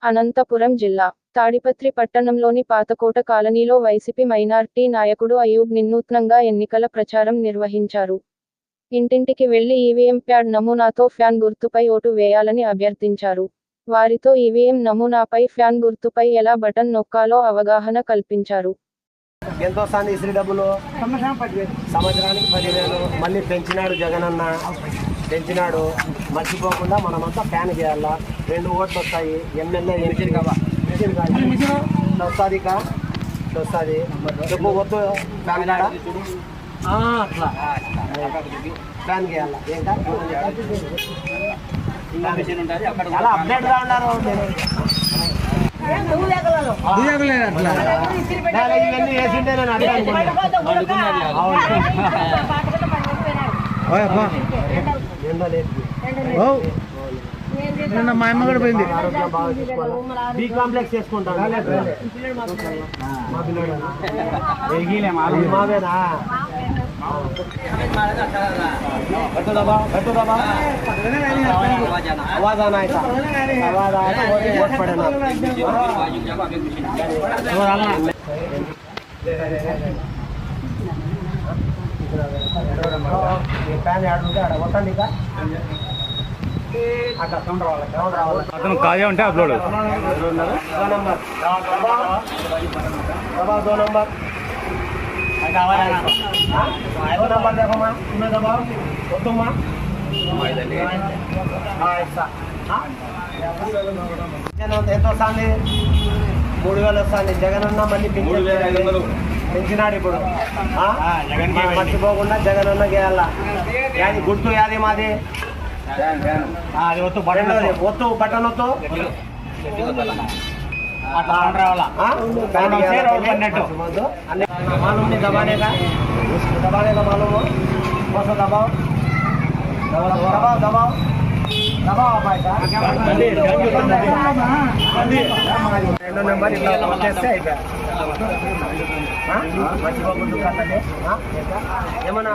అనంతపురం జిల్లా తాడిపత్రి పట్టణంలోని పాతకోట కాలనీలో వైసీపీ మైనార్టీ నాయకుడు అయూబ్ వినూత్నంగా ఎన్నికల ప్రచారం నిర్వహించారు. ఇంటింటికి వెళ్లి ఈవీఎం ప్యాడ్ నమూనాతో ఫ్యాన్ గుర్తుపై ఓటు వేయాలని అభ్యర్థించారు. వారితో ఈవీఎం నమూనాపై ఫ్యాన్ గుర్తుపై ఎలా బటన్ నొక్కాలో అవగాహన కల్పించారు. ఎంతో సాని ఇసురు డబ్బులు సంవత్సరానికి 10,000 మళ్ళీ పెంచినాడు జగనన్న, పెంచినాడు. మర్చిపోకుండా మనమంతా ఫ్యాన్ చేయాలా. 2 ఓట్లు వస్తాయి. ఎమ్మెల్యే వస్తుంది వస్తుంది చెప్పు వద్దు ఫ్యాన్ కాడ అట్లా ఫ్యాన్ చేయాలా. చాలా అప్డేట్గా ఉన్నారు. ఇవన్నీ వేసిండే నేను అట్లా మా అమ్మ కూడా పోయింది. బీ కాంప్లెక్స్ చేసుకుంటాను. మావేనా आवाज आना ऐसा आवाज आया वोट पड़ेना అతను ఖాళీ ఉంటే అప్లోడ్ 2 नंबर देखो माँ तुम्हें दबाओ तुम माँ ఎంతో వస్తుంది 3,000 వస్తుంది. జగనన్న మళ్ళీ పెంచినాడు. ఇప్పుడు మర్చిపోకుండా జగనన్న గేయాల. యాది గుర్తు యాది మాది ఒత్తు బటన్ వత్తు मालूम नहीं दबाने का मालूम हो बस दबाओ दबाओ दबाओ दबाओ भाई नंबर ఏమన్నా